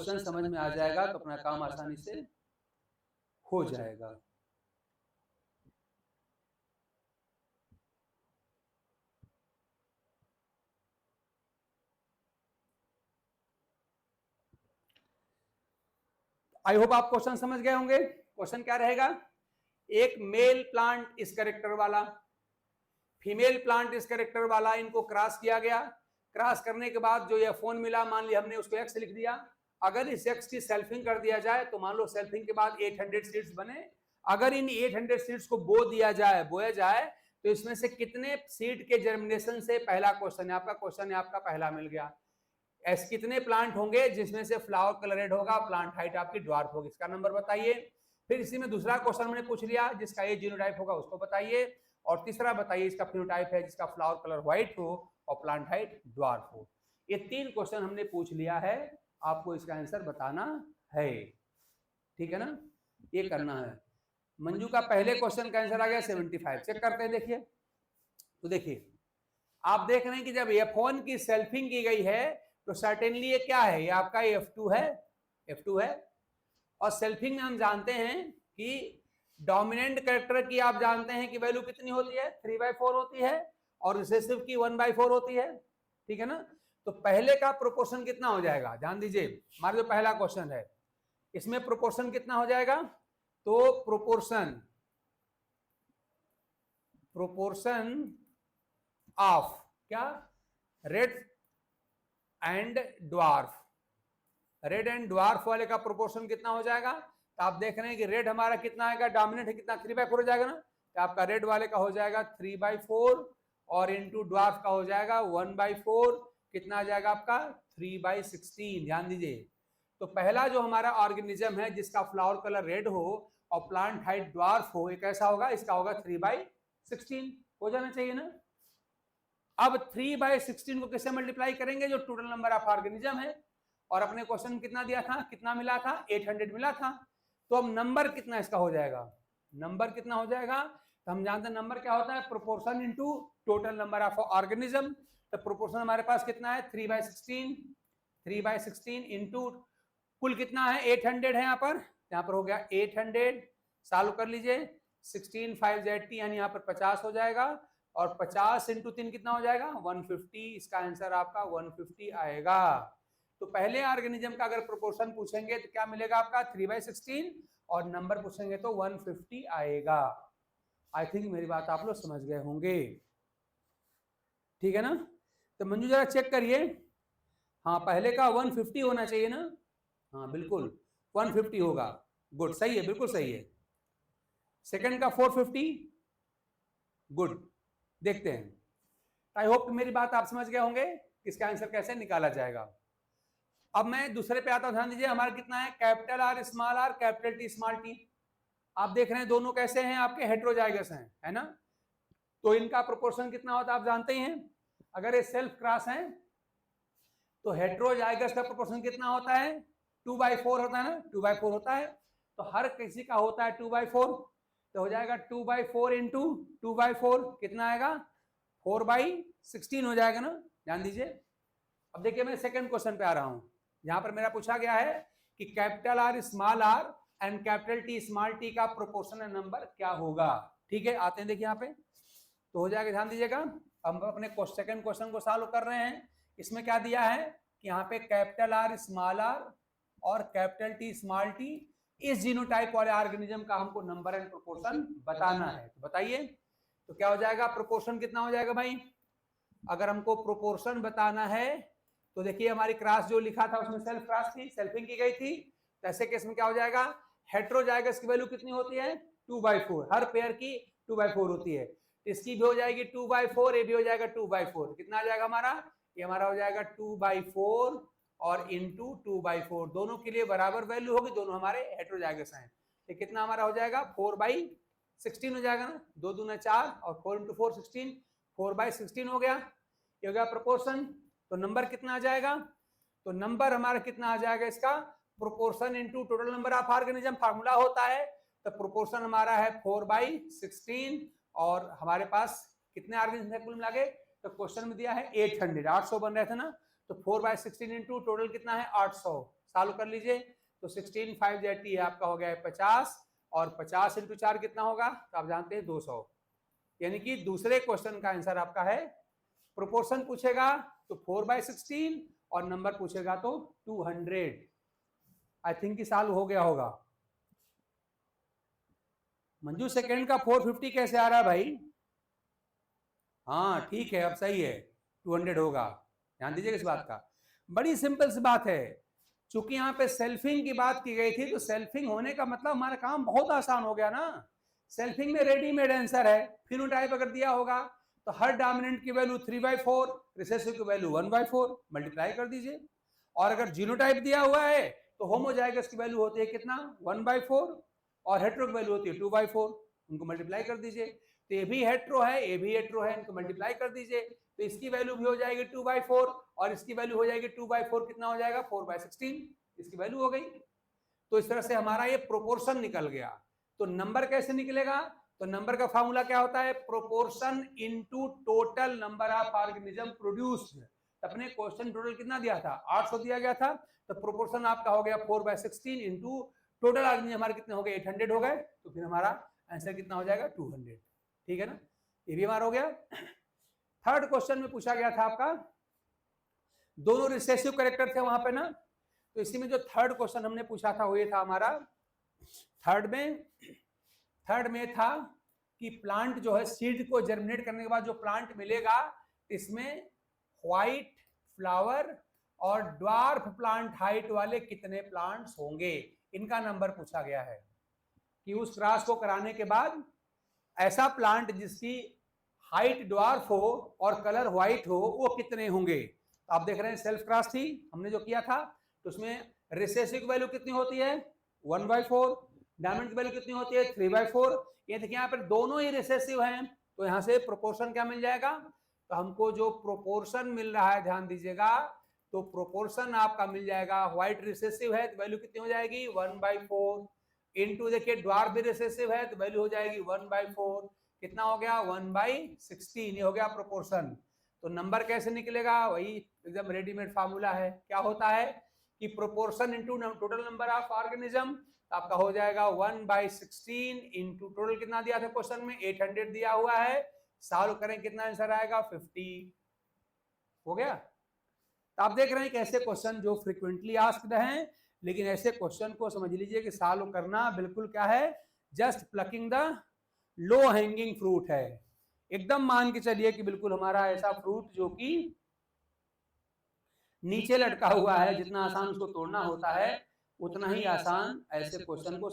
Question समझ में आ जाएगा तो अपना काम आसानी से हो जाएगा। आई होप आप क्वेश्चन समझ गए होंगे। क्वेश्चन क्या रहेगा, एक मेल प्लांट इस कैरेक्टर वाला, फीमेल प्लांट इस कैरेक्टर वाला, इनको क्रॉस किया गया। क्रॉस करने के बाद जो ये फोन मिला, मान लिया हमने उसको एक्स लिख दिया। अगर इस एक्स की सेल्फिंग कर दिया जाए तो मान लो सेल्फिंग के बाद 800 सीड्स बने। अगर इन 800 सीड्स को बोया जाए तो इसमें से कितने सीड के जर्मिनेशन से, पहला क्वेश्चन है आपका, क्वेश्चन है आपका पहला मिल गया। ऐसे कितने प्लांट होंगे जिसमें से फ्लावर कलर रेड होगा, प्लांट हाइट आपकी ड्वार्फ होगी, इसका नंबर बताइए। फिर इसी में दूसरा क्वेश्चन मैंने पूछ लिया, जिसका ये जीनोटाइप होगा उसको बताइए। और तीसरा बताइए इसका फिनोटाइप है, जिसका फ्लावर कलर व्हाइट हो और प्लांट हाइट ड्वार्फ हो। ये 3 क्वेश्चन हमने पूछ लिया है, आपको इसका आंसर बताना है, ठीक है ना, ये करना है। मंजू का पहले क्वेश्चन का आंसर आ गया 75। चेक करते हैं, देखिए तो देखिए आप देख रहे हैं कि जब F1 की सेल्फिंग की गई है तो सर्टेनली ये क्या है, ये आपका F2 है, F2 है। और सेल्फिंग में हम जानते हैं कि डोमिनेंट कैरेक्टर की आप जानते हैं कि वैल्यू कितनी होती है, 3/4 होती है, और रिसेसिव की 1/4 होती है, ठीक है ना। तो पहले का प्रोपोर्शन कितना हो जाएगा, ध्यान दीजिए, हमारा जो पहला क्वेश्चन है इसमें प्रोपोर्शन कितना हो जाएगा, तो प्रोपोर्शन ऑफ क्या, red and dwarf, red and dwarf वाले का प्रोपोर्शन कितना हो जाएगा। तो आप देख रहे हैं कि रेड हमारा कितना आएगा, डोमिनेंट है कितना, 3/4 हो जाएगा ना। तो आपका रेड वाले का हो जाएगा 3/4 और इनटू ड्वार्फ का हो जाएगा 1/4, कितना आ जाएगा आपका 3/16। ध्यान दीजिए, तो पहला जो हमारा ऑर्गेनिज्म है जिसका फ्लावर कलर रेड हो और प्लांट हाइट ड्वार्फ हो, ये कैसा होगा, इसका होगा 3/16 हो जाना चाहिए ना। अब 3/16 को किससे मल्टीप्लाई करेंगे, जो टोटल नंबर ऑफ ऑर्गेनिज्म है, और अपने क्वेश्चन में कितना दिया था, कितना मिला था, 800 मिला था। तो अब नंबर कितना इसका हो जाएगा, नंबर कितना हो जाएगा, तो हम जानते हैं नंबर क्या होता है, proportion into total number of organism. तो प्रोपोर्शन हमारे पास कितना है 3/16 इनटू कुल कितना है 800 है, यहाँ पर हो गया 800, सॉल्व कर लीजिए, 16 5 80 यानी यहाँ पर 50 हो जाएगा, और 50 इंटू 3 कितना हो जाएगा 150, इसका आंसर आपका 150 आएगा। तो पहले ऑर्गेनिज्म का अगर प्रोपोर्शन पूछेंगे तो क्या मिलेगा आपका 3/16, और नंबर पूछेंगे तो 150 आएगा। आई थिंक मेरी बात आप लोग समझ गए होंगे, ठीक है ना। तो मंजू जरा चेक करिए, हाँ पहले का 150 होना चाहिए ना, हाँ बिल्कुल 150 होगा, गुड, सही है, बिल्कुल सही है। सेकंड का 450, गुड, देखते हैं। आई होप मेरी बात आप समझ गए होंगे, इसका आंसर कैसे निकाला जाएगा। अब मैं दूसरे पे आता हूं, ध्यान दीजिए, हमारा कितना है, capital R small are capital T small T. आप देख रहे हैं दोनों कैसे हैं, आपके हेट्रोजाइगस हैं, है ना। तो इनका प्रोपोर्शन कितना होता है आप जानते ही हैं, अगर ये सेल्फ क्रॉस है तो हेट्रोजाइगस का प्रोपोर्शन कितना होता है, 2/4 होता है ना, 2/4 होता है। तो हर किसी का होता है 2/4, तो हो जाएगा 2/4 इंटू 2/4 कितना आएगा 4/16 हो जाएगा ना। ध्यान दीजिए, अब देखिए मैं सेकंड क्वेश्चन पे आ रहा हूं, यहां पर मेरा पूछा गया है कि capital R small R and capital T small T का प्रोपोर्शनल नंबर क्या होगा। ठीक है, आते हैं देखिए यहाँ पे, तो हो जाएगा, ध्यान दीजिएगा। हम अपने सेकंड क्वेश्चन को सॉल्व कर रहे हैं। इसमें क्या दिया है कि यहाँ पे कैपिटल आर स्मॉल आर और कैपिटल टी स्मॉल टी, इस जीनोटाइप वाले ऑर्गेनिज्म का हमको नंबर एंड प्रोपोर्शन बताना है। तो बताइए, तो क्या हो जाएगा, प्रोपोर्शन कितना हो जाएगा भाई, अगर हमको प्रोपोर्शन बताना है तो देखिए हमारी क्रॉस जो लिखा था उसमें सेल्फ क्रॉस थी, सेल्फिंग की गई थी। तो ऐसे केस में क्या हो जाएगा, हेट्रोजाइगस की वैल्यू कितनी होती है 2/4, हर पेयर की 2/4 होती है। इसकी भी हो जाएगी 2/4, ये भी हो जाएगा 2/4, कितना आ जाएगा हमारा, ये हमारा हो जाएगा 2/4 और इंटू 2/4, दोनों के लिए बराबर वैल्यू होगी, दोनों हमारे हेट्रोजाइगस हैं। तो कितना हमारा हो जाएगा 4/16 हो जाएगा ना, 2 दूना 4 और 4 इंटू 4 16, 4/16 हो गया, ये हो गया प्रोपोर्शन। तो नंबर कितना आ जाएगा, तो नंबर हमारा कितना आ जाएगा इसका, proportion into total number of organism formula होता है। तो प्रोपोर्शन हमारा है 4/16, और हमारे पास कितने ऑर्गेनिज्म है कुल मिला के, तो क्वेश्चन में दिया है 800 बन रहे थे ना, तो 4/16 इंटू टोटल कितना है 800, सॉल्व कर लीजिए। तो 16 5 80 आपका हो गया है 50 और 50 इंटू 4 कितना होगा, तो आप जानते हैं 200। यानी कि दूसरे क्वेश्चन का आंसर आपका है, प्रोपोर्शन पूछेगा तो 4/16 और नंबर पूछेगा तो 200। आई थिंक कि सॉल्व हो गया होगा। मंजू सेकंड का 450 कैसे आ रहा है भाई? हाँ ठीक है, अब सही है, 200 होगा। ध्यान दीजिएगा इस बात का, बड़ी सिंपल सी बात है। चूंकि यहाँ पे सेल्फिंग की बात की गई थी, तो सेल्फिंग होने का मतलब हमारा काम बहुत आसान हो गया ना। सेल्फिंग में रेडीमेड आंसर है। फिनोटाइप अगर दिया होगा तो हर डोमिनेंट की वैल्यू 3/4, रिसेसिव की वैल्यू 1/4, मल्टीप्लाई कर दीजिए। और अगर जीनोटाइप दिया हुआ है तो होमोजाइगस की वैल्यू होती है कितना, 1/4, और हेटेरो की वैल्यू होती है 2/4, उनको मल्टीप्लाई कर दीजिए। तो ये भी हेटेरो है, ये भी हेटेरो है, इनको मल्टीप्लाई कर दीजिए। तो इसकी वैल्यू भी हो जाएगी 2/4 और इसकी वैल्यू हो जाएगी 2/4, कितना हो जाएगा 4/16, इसकी वैल्यू हो गई। तो इस तरह से हमारा ये प्रोपोर्शन निकल गया। तो नंबर कैसे निकलेगा, तो नंबर का फॉर्मूला क्या होता है, proportion into total number of organism produced. अपने क्वेश्चन टोटल कितना दिया था, 800 दिया गया था, तो प्रोपोर्शन आपका हो गया 4/16 इंटू टोटल ऑर्गेनिज्म हमारे कितने हो गए, 800 हो गए। तो फिर हमारा आंसर कितना हो जाएगा, 200। ठीक है ना, ये भी हमारा हो गया। थर्ड क्वेश्चन में पूछा गया था आपका, दोनों रिसेसिव कैरेक्टर थे वहां पे ना, तो इसी में जो थर्ड क्वेश्चन हमने पूछा था वो ये था हमारा, थर्ड में था कि प्लांट जो है सीड को जर्मिनेट करने के बाद जो प्लांट मिलेगा, इसमें व्हाइट फ्लावर और ड्वार्फ प्लांट हाइट वाले कितने प्लांट्स होंगे, इनका नंबर पूछा गया है। कि उस क्रॉस को कराने के बाद ऐसा प्लांट जिसकी हाइट ड्वार्फ हो और कलर व्हाइट हो, वो कितने होंगे। तो आप देख रहे हैं सेल्फ क्रॉस थी हमने जो किया था, तो उसमें रिसेसिव वैल्यू कितनी होती है 1/4, डायमंड की वैल्यू कितनी होती है 3/4। ये देखिए यहाँ पर दोनों ही रिसेसिव हैं, तो यहाँ से प्रोपोर्शन क्या मिल जाएगा, तो हमको जो प्रोपोर्शन मिल रहा है ध्यान दीजिएगा, तो प्रोपोर्शन आपका मिल जाएगा, व्हाइट रिसेसिव है तो वैल्यू कितनी हो जाएगी 1/4, इनटू देखिए ड्वार्फ भी रिसेसिव है तो वैल्यू हो जाएगी 1/4, कितना हो गया 1/16, ये हो गया प्रोपोर्शन। तो नंबर कैसे निकलेगा, वही एकदम रेडीमेड फार्मूला है। क्या होता है कि proportion into total number of organism, आपका हो जाएगा 1/16 इंटू टोटल कितना दिया था क्वेश्चन में 800 दिया हुआ है, सॉल्व करें कितना आंसर आएगा 50। हो गया। तो आप देख रहे हैं कैसे क्वेश्चन जो फ्रीक्वेंटली आस्क्ड हैं, लेकिन ऐसे क्वेश्चन को समझ लीजिए कि सॉल्व करना बिल्कुल क्या है, just plucking the low hanging fruit है। एकदम मान के चलिए कि बिल्कुल हमारा ऐसा फ्रूट जो कि नीचे लटका हुआ है, जितना आसान उसको तोड़ना होता है उतना ही आसान ऐसे क्वेश्चन को